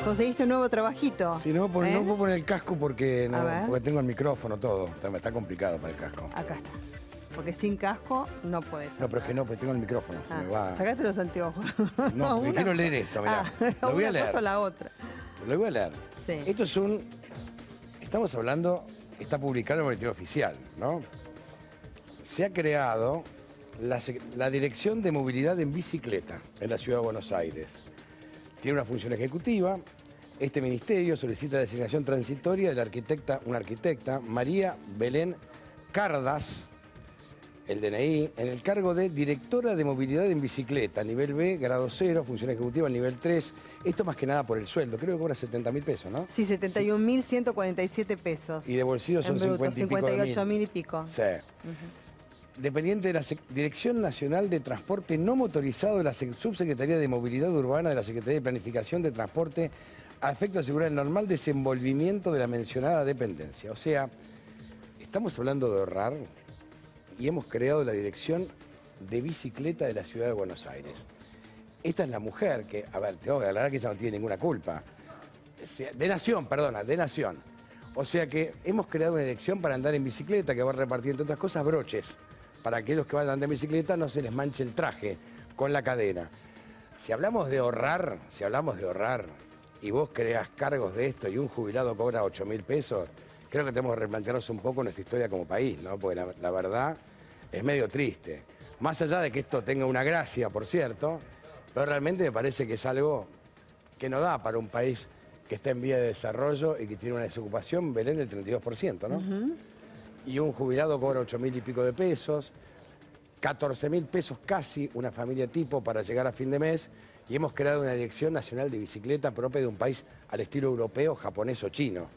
¿Conseguiste un nuevo trabajito? Sí, no puedo poner el casco porque, porque tengo el micrófono todo. Está complicado para el casco. Acá está. Porque sin casco no podés. No, pero es que no, porque tengo el micrófono. Se me va. Sacate los anteojos. No, porque quiero leer esto, mirá. Lo voy a leer. Una cosa o la otra. Lo voy a leer. Sí. Esto es estamos hablando, está publicado en el boletín oficial, ¿no? Se ha creado la Dirección de Movilidad en Bicicleta en la Ciudad de Buenos Aires. Tiene una función ejecutiva. Este ministerio solicita la designación transitoria de una arquitecta, María Belén Cardas, el DNI, en el cargo de Directora de Movilidad en Bicicleta, nivel B, grado 0, función ejecutiva, nivel 3. Esto más que nada por el sueldo, creo que cobra 70.000 pesos, ¿no? Sí, 71.147 pesos. Y de bolsillo son 58.000 y pico. Sí. Dependiente de la Dirección Nacional de Transporte No Motorizado de la Subsecretaría de Movilidad Urbana de la Secretaría de Planificación de Transporte a efecto de asegurar el normal desenvolvimiento de la mencionada dependencia. O sea, estamos hablando de ahorrar y hemos creado la Dirección de Bicicleta de la Ciudad de Buenos Aires. Esta es la mujer que, a ver, tengo que aclarar que ella no tiene ninguna culpa. De Nación, perdona, de Nación. O sea que hemos creado una dirección para andar en bicicleta que va a repartir, entre otras cosas, broches, para que los que van a andar en bicicleta no se les manche el traje con la cadena. Si hablamos de ahorrar, y vos creás cargos de esto y un jubilado cobra 8.000 pesos, creo que tenemos que replantearnos un poco nuestra historia como país, ¿no? Porque la verdad es medio triste. Más allá de que esto tenga una gracia, por cierto, pero realmente me parece que es algo que no da para un país que está en vía de desarrollo y que tiene una desocupación, Belén, del 32%, ¿no? Y un jubilado cobra 8.000 y pico de pesos, 14.000 pesos casi una familia tipo para llegar a fin de mes, y hemos creado una Dirección Nacional de Bicicleta propia de un país al estilo europeo, japonés o chino,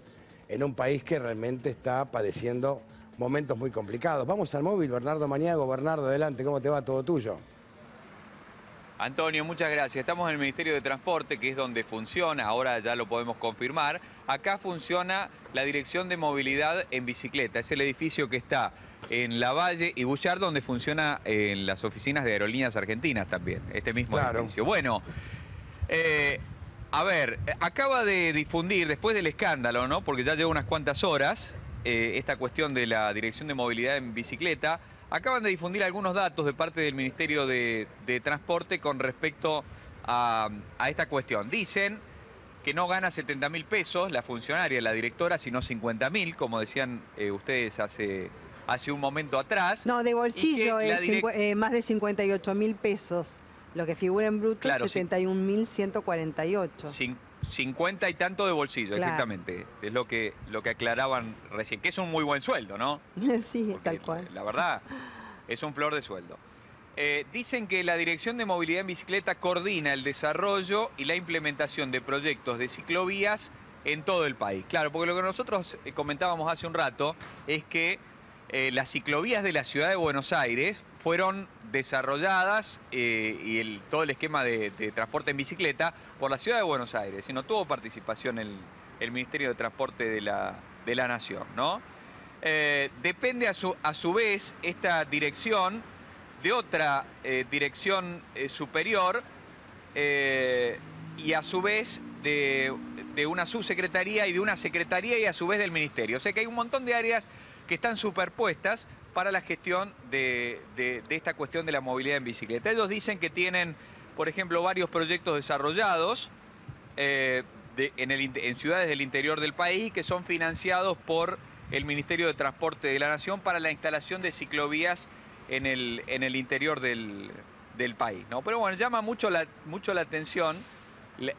en un país que realmente está padeciendo momentos muy complicados. Vamos al móvil, Bernardo Maniago. Bernardo, adelante, ¿cómo te va? Todo tuyo. Antonio, muchas gracias. Estamos en el Ministerio de Transporte, que es donde funciona, ahora ya lo podemos confirmar. Acá funciona la Dirección de Movilidad en Bicicleta. Es el edificio que está en Lavalle y Bullard, donde funciona en las oficinas de Aerolíneas Argentinas también, este mismo edificio. Bueno, a ver, acaba de difundir, después del escándalo, ¿no? Porque ya lleva unas cuantas horas, esta cuestión de la Dirección de Movilidad en Bicicleta. Acaban de difundir algunos datos de parte del Ministerio de Transporte con respecto a esta cuestión. Dicen que no gana 70.000 pesos la funcionaria, la directora, sino 50.000, como decían ustedes hace un momento atrás. No, de bolsillo es más de 58.000 pesos. Lo que figura en bruto es 71.148. 50 y tanto de bolsillo, exactamente. Es lo que aclaraban recién, que es un muy buen sueldo, ¿no? Sí, porque tal cual. La verdad, es un flor de sueldo. Dicen que la Dirección de Movilidad en Bicicleta coordina el desarrollo y la implementación de proyectos de ciclovías en todo el país. Claro, porque lo que nosotros comentábamos hace un rato es que las ciclovías de la Ciudad de Buenos Aires fueron desarrolladas y todo el esquema de transporte en bicicleta por la Ciudad de Buenos Aires, y no tuvo participación el Ministerio de Transporte de la Nación, ¿no? Depende a su vez esta dirección de otra dirección superior y a su vez de una subsecretaría y de una secretaría y a su vez del Ministerio. O sea que hay un montón de áreas que están superpuestas para la gestión de esta cuestión de la movilidad en bicicleta. Ellos dicen que tienen, por ejemplo, varios proyectos desarrollados en ciudades del interior del país que son financiados por el Ministerio de Transporte de la Nación para la instalación de ciclovías en el interior del país, ¿no? Pero bueno, llama mucho la atención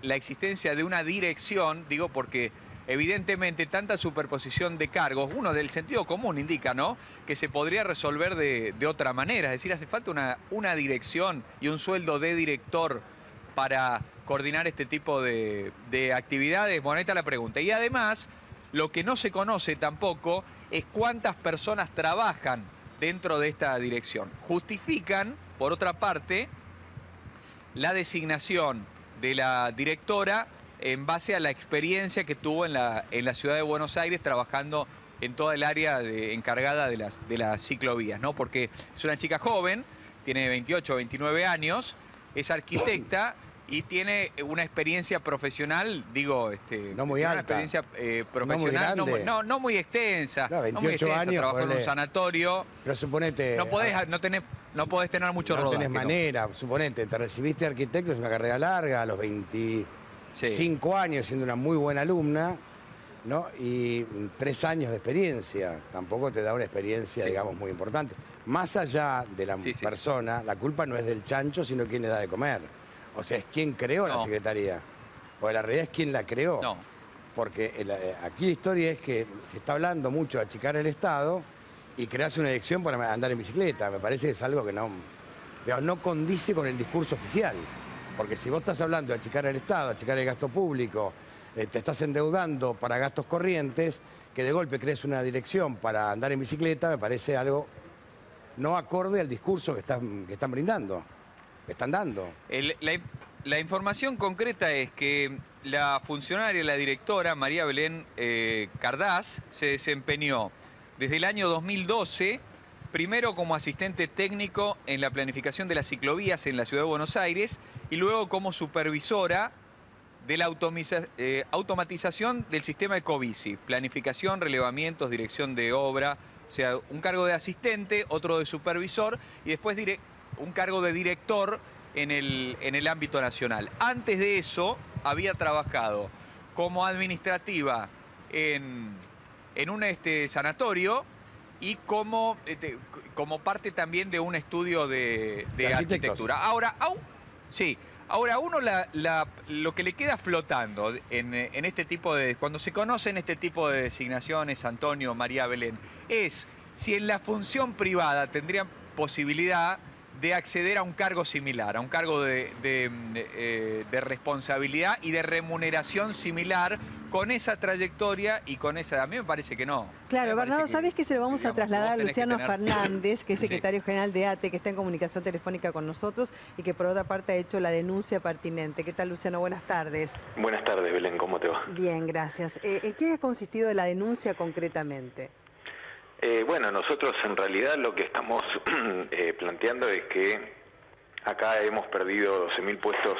la existencia de una dirección, digo, porque evidentemente tanta superposición de cargos, uno del sentido común indica, ¿no?, que se podría resolver de otra manera. Es decir, hace falta una dirección y un sueldo de director para coordinar este tipo de actividades. Bueno, ahí está la pregunta. Y además, lo que no se conoce tampoco es cuántas personas trabajan dentro de esta dirección. Justifican, por otra parte, la designación de la directora en base a la experiencia que tuvo en la Ciudad de Buenos Aires trabajando en toda el área encargada de las ciclovías, ¿no? Porque es una chica joven, tiene 28 o 29 años, es arquitecta y tiene una experiencia profesional, digo, no muy alta. Una experiencia profesional no muy extensa. Claro, 28 no muy extensa, años. Trabajó en un sanatorio. Pero suponete... No podés tener mucho rodaje. No tenés manera, suponete, te recibiste de arquitecto, es una carrera larga, a los 25 años, siendo una muy buena alumna, ¿no? Y 3 años de experiencia, tampoco te da una experiencia, digamos, muy importante. Más allá de la persona, la culpa no es del chancho, sino quién le da de comer. O sea, es quién creó la secretaría. Porque la realidad es quién la creó. No. Porque aquí la historia es que se está hablando mucho de achicar el Estado y crearse una dirección para andar en bicicleta. Me parece que es algo que no condice con el discurso oficial. Porque si vos estás hablando de achicar el Estado, achicar el gasto público, te estás endeudando para gastos corrientes, que de golpe crees una dirección para andar en bicicleta, me parece algo no acorde al discurso que están brindando, que están dando. La información concreta es que la funcionaria, la directora, María Belén Cardás, se desempeñó desde el año 2012, primero como asistente técnico en la planificación de las ciclovías en la Ciudad de Buenos Aires y luego como supervisora de la automatización del sistema Ecobici, planificación, relevamientos, dirección de obra, o sea, un cargo de asistente, otro de supervisor y después un cargo de director en el ámbito nacional. Antes de eso había trabajado como administrativa en un sanatorio y como parte también de un estudio de arquitectura. Ahora uno lo que le queda flotando en este tipo cuando se conocen este tipo de designaciones, Antonio, María Belén, es si en la función privada tendrían posibilidad de acceder a un cargo similar, a un cargo de responsabilidad y de remuneración similar con esa trayectoria y con esa... A mí me parece que no. Claro, Bernardo, ¿sabés que se lo vamos a trasladar a Luciano Fernández, que es secretario general de ATE, que está en comunicación telefónica con nosotros y que por otra parte ha hecho la denuncia pertinente? ¿Qué tal, Luciano? Buenas tardes. Buenas tardes, Belén, ¿cómo te va? Bien, gracias. ¿En qué ha consistido la denuncia concretamente? Bueno, nosotros en realidad lo que estamos planteando es que acá hemos perdido 12.000 puestos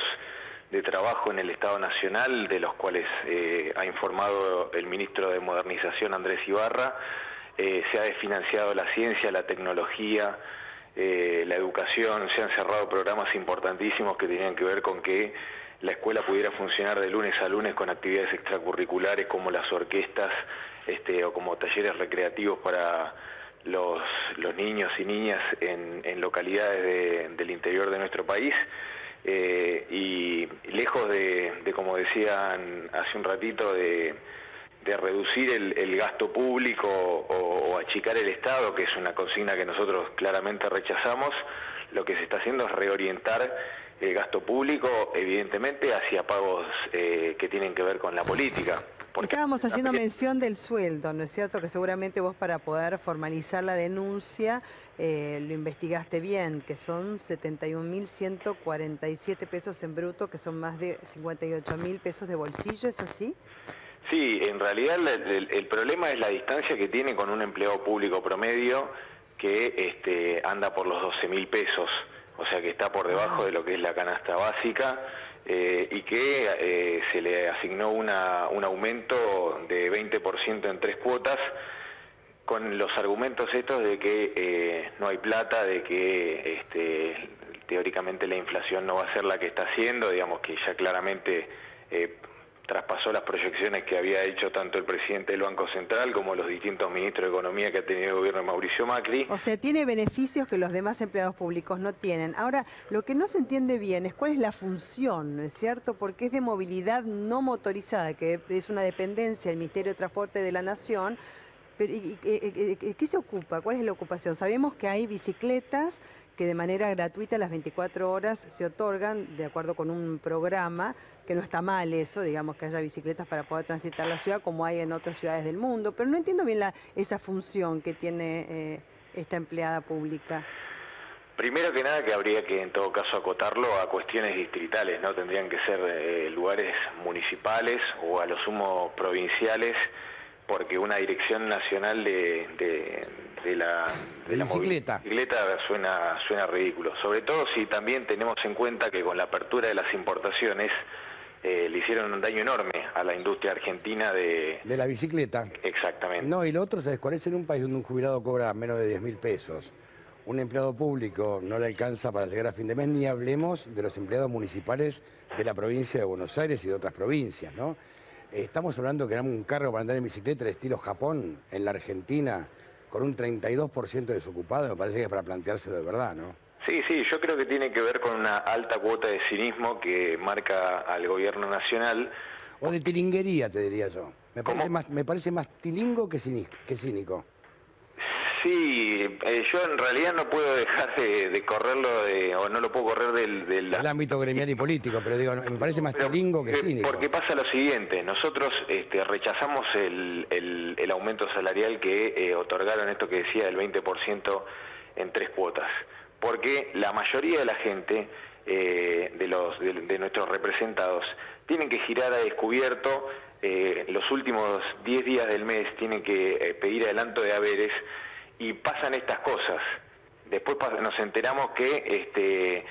de trabajo en el Estado Nacional, de los cuales ha informado el ministro de Modernización, Andrés Ibarra. Se ha desfinanciado la ciencia, la tecnología, la educación, se han cerrado programas importantísimos que tenían que ver con que la escuela pudiera funcionar de lunes a lunes con actividades extracurriculares como las orquestas, o como talleres recreativos para los niños y niñas en localidades del interior de nuestro país. Y lejos de, como decían hace un ratito, de reducir el gasto público o achicar el Estado, que es una consigna que nosotros claramente rechazamos, lo que se está haciendo es reorientar el gasto público, evidentemente, hacia pagos que tienen que ver con la política. Estábamos haciendo mención del sueldo, ¿no es cierto? Que seguramente vos para poder formalizar la denuncia lo investigaste bien, que son 71.147 pesos en bruto, que son más de 58.000 pesos de bolsillo, ¿es así? Sí, en realidad el problema es la distancia que tiene con un empleado público promedio que anda por los 12.000 pesos, o sea que está por debajo de lo que es la canasta básica. Y que se le asignó un aumento de 20% en 3 cuotas, con los argumentos estos de que no hay plata, de que teóricamente la inflación no va a ser la que está haciendo, digamos que ya claramente traspasó las proyecciones que había hecho tanto el presidente del Banco Central como los distintos ministros de Economía que ha tenido el gobierno de Mauricio Macri. O sea, tiene beneficios que los demás empleados públicos no tienen. Ahora, lo que no se entiende bien es cuál es la función, ¿no es cierto? Porque es de movilidad no motorizada, que es una dependencia del Ministerio de Transporte de la Nación. Pero, ¿qué se ocupa? ¿Cuál es la ocupación? Sabemos que hay bicicletas que de manera gratuita las 24 horas se otorgan de acuerdo con un programa, que no está mal eso, digamos que haya bicicletas para poder transitar la ciudad como hay en otras ciudades del mundo, pero no entiendo bien esa función que tiene esta empleada pública. Primero que nada que habría que en todo caso acotarlo a cuestiones distritales, ¿no? Tendrían que ser lugares municipales o a lo sumo provinciales, porque una dirección nacional de la bicicleta suena ridículo, sobre todo si también tenemos en cuenta que con la apertura de las importaciones le hicieron un daño enorme a la industria argentina de la bicicleta. Exactamente. No, y lo otro, ¿sabes cuál es? En un país donde un jubilado cobra menos de 10.000 pesos, un empleado público no le alcanza para llegar a fin de mes, ni hablemos de los empleados municipales de la provincia de Buenos Aires y de otras provincias, ¿no? Estamos hablando que damos un cargo para andar en bicicleta de estilo Japón, en la Argentina, con un 32% desocupado, me parece que es para planteárselo de verdad, ¿no? Sí, yo creo que tiene que ver con una alta cuota de cinismo que marca al gobierno nacional. O de tilinguería, te diría yo. Me parece más tilingo que cínico. Sí, yo en realidad no puedo dejar de correrlo, o no lo puedo correr del ámbito gremial y político, pero digo, me parece más tilingo que cínico. Porque pasa lo siguiente, nosotros rechazamos el aumento salarial que otorgaron, esto que decía, del 20% en 3 cuotas, porque la mayoría de la gente, de nuestros representados, tienen que girar a descubierto, los últimos 10 días del mes tienen que pedir adelanto de haberes, y pasan estas cosas. Después nos enteramos que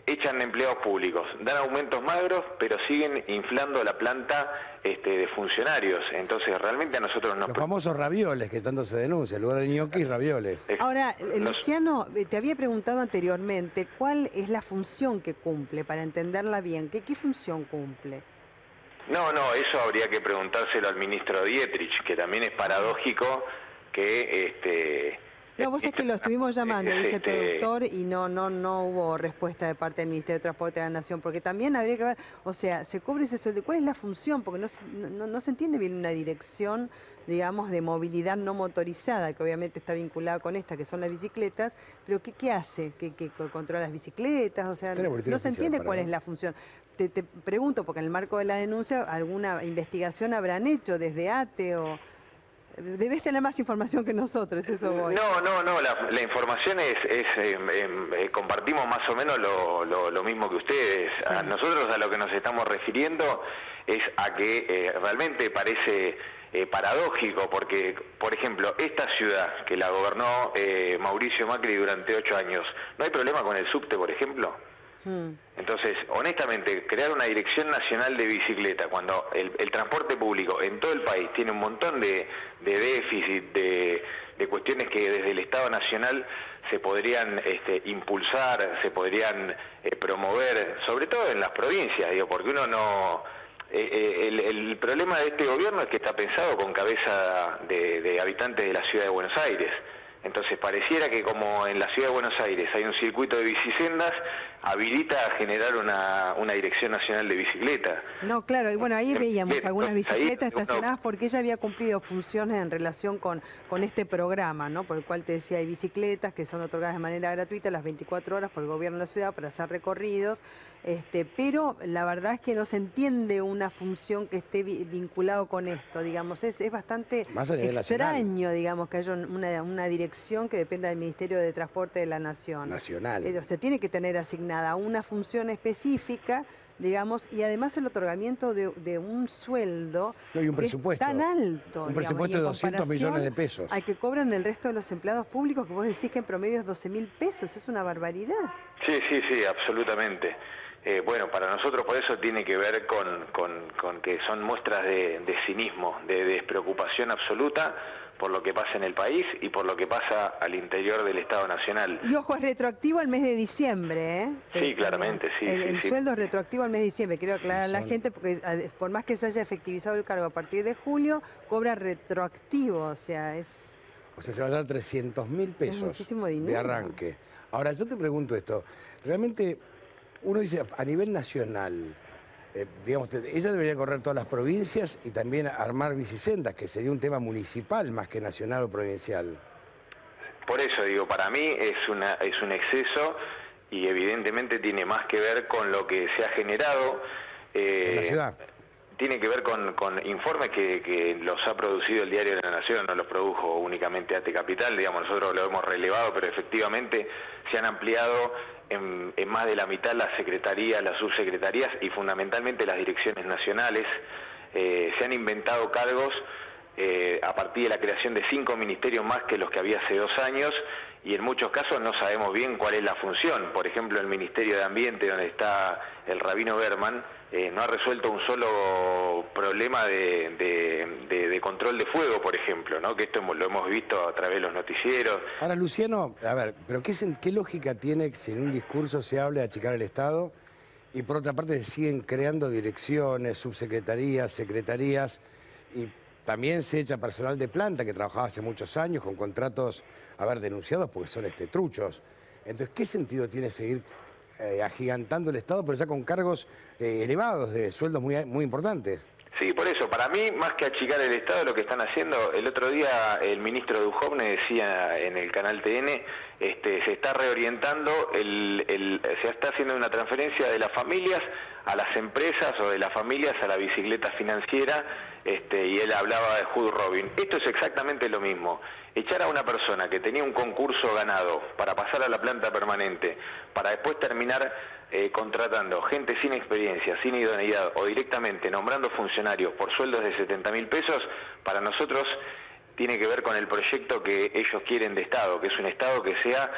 echan empleados públicos, dan aumentos magros, pero siguen inflando la planta de funcionarios. Entonces, realmente a nosotros nos... Los famosos ravioles que tanto se denuncia, en lugar de ñoquis, ravioles. Ahora, Luciano, te había preguntado anteriormente, ¿cuál es la función que cumple, para entenderla bien? ¿Qué función cumple? No, eso habría que preguntárselo al ministro Dietrich, que también es paradójico que no, vos es que lo estuvimos llamando, dice el productor, y no hubo respuesta de parte del Ministerio de Transporte de la Nación, porque también habría que ver, o sea, se cobra ese sueldo, ¿cuál es la función? Porque no se entiende bien una dirección, digamos, de movilidad no motorizada, que obviamente está vinculada con esta, que son las bicicletas, pero ¿qué hace? ¿Que controla las bicicletas? O sea, no se entiende cuál es la función. Te pregunto, porque en el marco de la denuncia, ¿alguna investigación habrán hecho desde ATE o...? Debes tener más información que nosotros, eso voy. No, la información compartimos más o menos lo mismo que ustedes. Sí. Nosotros a lo que nos estamos refiriendo es a que realmente parece paradójico, porque, por ejemplo, esta ciudad que la gobernó Mauricio Macri durante 8 años, ¿no hay problema con el subte, por ejemplo? Entonces, honestamente, crear una dirección nacional de bicicleta, cuando el transporte público en todo el país tiene un montón de déficit, de cuestiones que desde el Estado Nacional se podrían impulsar, se podrían promover, sobre todo en las provincias, porque uno no... el problema de este gobierno es que está pensado con cabeza de habitantes de la ciudad de Buenos Aires. Entonces pareciera que como en la ciudad de Buenos Aires hay un circuito de bicisendas, habilita a generar una dirección nacional de bicicleta. No, claro, y bueno, ahí veíamos algunas bicicletas estacionadas porque ella había cumplido funciones en relación con este programa, ¿no? Por el cual te decía, hay bicicletas que son otorgadas de manera gratuita las 24 horas por el gobierno de la ciudad para hacer recorridos, pero la verdad es que no se entiende una función que esté vinculado con esto, digamos, es bastante extraño, digamos, que haya una dirección que dependa del Ministerio de Transporte de la Nación. Nacional. Se tiene que tener asignada una función específica, digamos, y además el otorgamiento de un sueldo y un presupuesto, tan alto. Un presupuesto de 200 millones de pesos. Al que cobran el resto de los empleados públicos, que vos decís que en promedio es 12.000 pesos, es una barbaridad. Sí, absolutamente. Bueno, para nosotros por eso tiene que ver con que son muestras de cinismo, de despreocupación absoluta por lo que pasa en el país y por lo que pasa al interior del Estado Nacional. Y ojo, es retroactivo al mes de diciembre, ¿eh? Sí, claramente, sí. El sueldo es retroactivo al mes de diciembre, quiero aclarar a la gente, porque por más que se haya efectivizado el cargo a partir de julio, cobra retroactivo, o sea, es... O sea, se va a dar 300.000 pesos muchísimo dinero de arranque. Ahora, yo te pregunto esto, realmente uno dice, a nivel nacional, digamos, ella debería correr todas las provincias y también armar bicisendas, que sería un tema municipal más que nacional o provincial. Por eso digo, para mí es un exceso y evidentemente tiene más que ver con lo que se ha generado. En la ciudad. Tiene que ver con informes que los ha producido el Diario de la Nación, no los produjo únicamente ATE Capital, digamos, nosotros lo hemos relevado, pero efectivamente se han ampliado en más de la mitad las secretarías, las subsecretarías y fundamentalmente las direcciones nacionales. Se han inventado cargos a partir de la creación de 5 ministerios más que los que había hace 2 años, y en muchos casos no sabemos bien cuál es la función. Por ejemplo, el Ministerio de Ambiente, donde está el rabino Berman, no ha resuelto un solo problema de control de fuego, por ejemplo, ¿no? Que esto lo hemos visto a través de los noticieros. Ahora, Luciano, a ver, pero ¿qué lógica tiene que si en un discurso se habla de achicar el Estado y por otra parte se siguen creando direcciones, subsecretarías, secretarías, y también se echa personal de planta que trabajaba hace muchos años con contratos, a ver, denunciados porque son truchos? Entonces, ¿qué sentido tiene seguir agigantando el Estado, pero ya con cargos elevados, de sueldos muy importantes? Sí, por eso, para mí, más que achicar el Estado, lo que están haciendo, el otro día el ministro Duhovne decía en el canal TN, se está reorientando, se está haciendo una transferencia de las familias a las empresas o de las familias a la bicicleta financiera, y él hablaba de Hood Robin. Esto es exactamente lo mismo. Echar a una persona que tenía un concurso ganado para pasar a la planta permanente, para después terminar contratando gente sin experiencia, sin idoneidad o directamente nombrando funcionarios por sueldos de 70.000 pesos, para nosotros tiene que ver con el proyecto que ellos quieren de Estado, que es un Estado que sea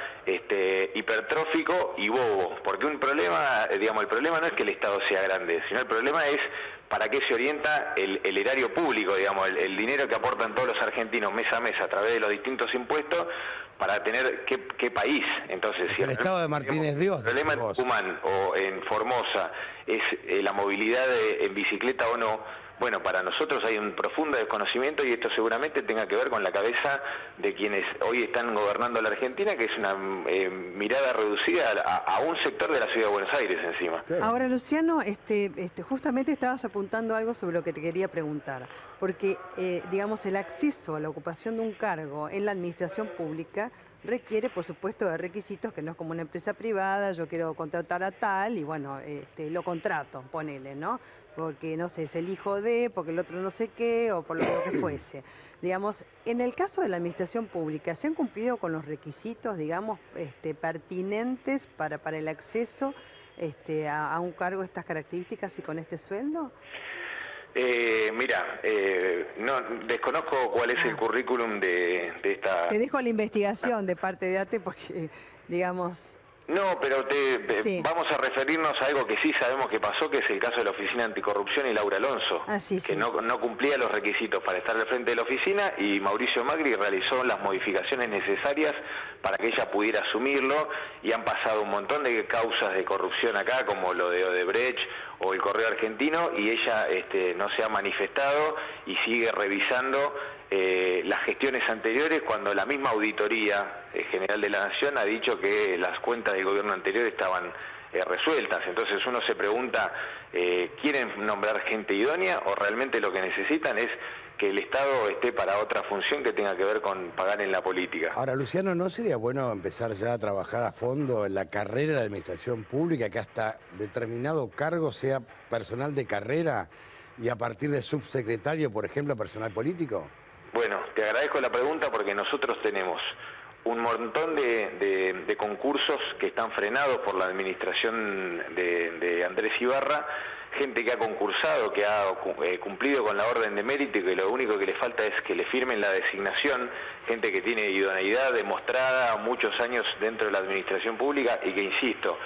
hipertrófico y bobo. Porque un problema, digamos, el problema no es que el Estado sea grande, sino el problema es para qué se orienta el erario público, digamos, el dinero que aportan todos los argentinos mes a mes a través de los distintos impuestos, para tener qué país. Entonces, si el Estado de Martínez Dios, el problema en Tucumán o en Formosa es la movilidad en bicicleta o no, bueno, para nosotros hay un profundo desconocimiento, y esto seguramente tenga que ver con la cabeza de quienes hoy están gobernando la Argentina, que es una mirada reducida a un sector de la ciudad de Buenos Aires encima. Claro. Ahora, Luciano, justamente estabas apuntando algo sobre lo que te quería preguntar, porque, digamos, el acceso a la ocupación de un cargo en la administración pública requiere, por supuesto, de requisitos, que no es como una empresa privada, yo quiero contratar a tal y bueno, lo contrato, ponele, ¿no? Porque, no sé, es el hijo de, porque el otro no sé qué, o por lo que fuese. Digamos, en el caso de la administración pública, ¿se han cumplido con los requisitos, digamos, pertinentes para el acceso a un cargo de estas características y con este sueldo? Mira, no desconozco cuál es el currículum de esta... Te dejo la investigación de parte de ATE porque, digamos... No, pero sí. Vamos a referirnos a algo que sí sabemos que pasó, que es el caso de la Oficina Anticorrupción y Laura Alonso, que no cumplía los requisitos para estar al frente de la oficina, y Mauricio Macri realizó las modificaciones necesarias para que ella pudiera asumirlo, y han pasado un montón de causas de corrupción acá, como lo de Odebrecht o el Correo Argentino, y ella no se ha manifestado y sigue revisando las gestiones anteriores, cuando la misma Auditoría General de la Nación ha dicho que las cuentas del gobierno anterior estaban resueltas. Entonces uno se pregunta, ¿quieren nombrar gente idónea o realmente lo que necesitan es que el Estado esté para otra función que tenga que ver con pagar en la política? Ahora, Luciano, ¿no sería bueno empezar ya a trabajar a fondo en la carrera de la administración pública, que hasta determinado cargo sea personal de carrera y a partir de subsecretario, por ejemplo, personal político? Bueno, te agradezco la pregunta, porque nosotros tenemos un montón de concursos que están frenados por la administración de Andrés Ibarra, gente que ha concursado, que ha cumplido con la orden de mérito y que lo único que le falta es que le firmen la designación, gente que tiene idoneidad demostrada, muchos años dentro de la administración pública, y que, insisto,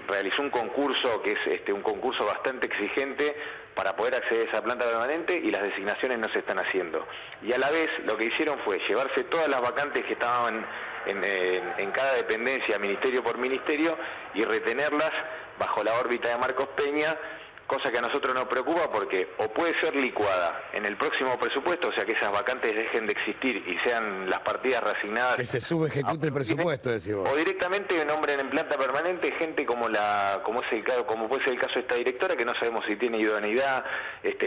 realizó un concurso que es un concurso bastante exigente para poder acceder a esa planta permanente, y las designaciones no se están haciendo. Y a la vez lo que hicieron fue llevarse todas las vacantes que estaban en cada dependencia, ministerio por ministerio, y retenerlas bajo la órbita de Marcos Peña, cosa que a nosotros nos preocupa, porque o puede ser licuada en el próximo presupuesto, o sea que esas vacantes dejen de existir y sean las partidas reasignadas... Que se subejecute el presupuesto, decimos. O directamente nombren en planta permanente gente como puede ser el caso de esta directora, que no sabemos si tiene idoneidad,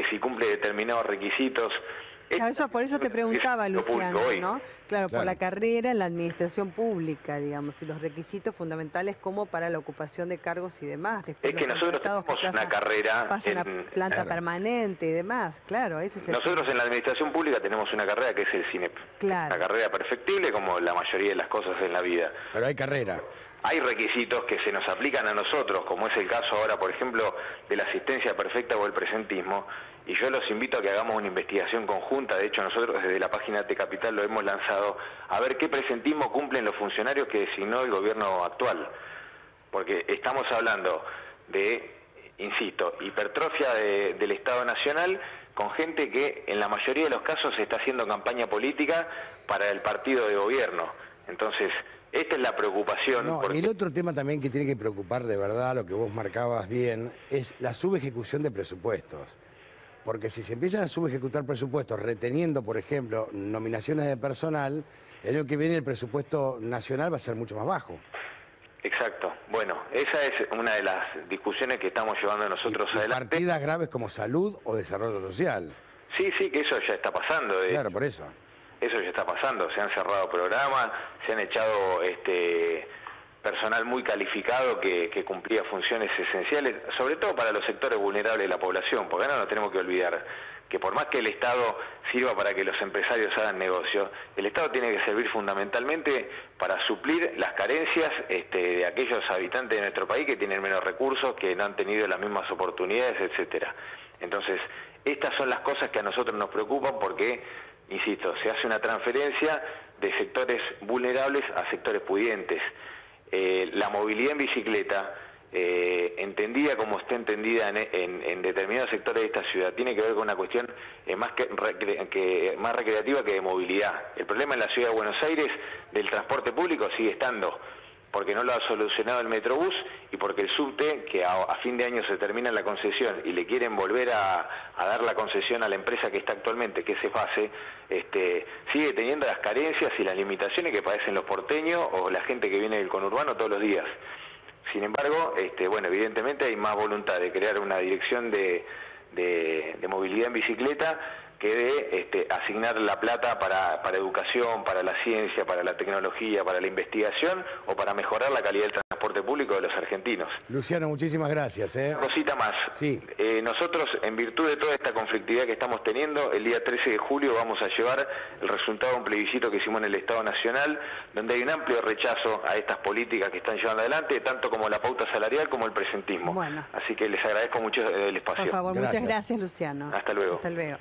si cumple determinados requisitos. Claro, por eso te preguntaba, Luciano, ¿no? Claro, por la carrera en la administración pública, digamos, y los requisitos fundamentales como para la ocupación de cargos y demás. Después es que nosotros tenemos una carrera... Pasan a planta permanente y demás, claro. Ese es nosotros en la administración pública tenemos una carrera que es el CINEP. Claro. Una carrera perfectible, como la mayoría de las cosas en la vida. Pero hay carrera. Hay requisitos que se nos aplican a nosotros, como es el caso ahora, por ejemplo, de la asistencia perfecta o el presentismo, y yo los invito a que hagamos una investigación conjunta. De hecho, nosotros desde la página de Capital lo hemos lanzado, a ver qué presentismo cumplen los funcionarios que designó el gobierno actual. Porque estamos hablando de, insisto, hipertrofia del Estado Nacional con gente que en la mayoría de los casos está haciendo campaña política para el partido de gobierno. Entonces, esta es la preocupación. No, porque... el otro tema también que tiene que preocupar de verdad, lo que vos marcabas bien, es la subejecución de presupuestos. Porque si se empiezan a subejecutar presupuestos reteniendo, por ejemplo, nominaciones de personal, el año que viene el presupuesto nacional va a ser mucho más bajo. Exacto. Bueno, esa es una de las discusiones que estamos llevando nosotros adelante. Partidas graves como salud o desarrollo social. Sí, que eso ya está pasando. Claro, por eso. Eso ya está pasando. Se han cerrado programas, se han echado personal muy calificado que cumplía funciones esenciales, sobre todo para los sectores vulnerables de la población, porque no nos tenemos que olvidar que por más que el Estado sirva para que los empresarios hagan negocios, el Estado tiene que servir fundamentalmente para suplir las carencias de aquellos habitantes de nuestro país que tienen menos recursos, que no han tenido las mismas oportunidades, etcétera. Entonces, estas son las cosas que a nosotros nos preocupan porque, insisto, se hace una transferencia de sectores vulnerables a sectores pudientes. La movilidad en bicicleta, entendida como está entendida en determinados sectores de esta ciudad, tiene que ver con una cuestión más recreativa que de movilidad. El problema en la ciudad de Buenos Aires del transporte público sigue estando, porque no lo ha solucionado el Metrobús y porque el subte, que a fin de año se termina la concesión y le quieren volver a dar la concesión a la empresa que está actualmente, que es Cefase, sigue teniendo las carencias y las limitaciones que padecen los porteños o la gente que viene del conurbano todos los días. Sin embargo, bueno, evidentemente hay más voluntad de crear una dirección de movilidad en bicicleta que de asignar la plata para educación, para la ciencia, para la tecnología, para la investigación o para mejorar la calidad del transporte público de los argentinos. Luciano, muchísimas gracias. Una cosita más. Sí. Nosotros, en virtud de toda esta conflictividad que estamos teniendo, el día 13 de julio vamos a llevar el resultado de un plebiscito que hicimos en el Estado Nacional, donde hay un amplio rechazo a estas políticas que están llevando adelante, tanto como la pauta salarial como el presentismo. Bueno. Así que les agradezco mucho el espacio. Por favor, muchas gracias, Luciano. Hasta luego. Hasta luego.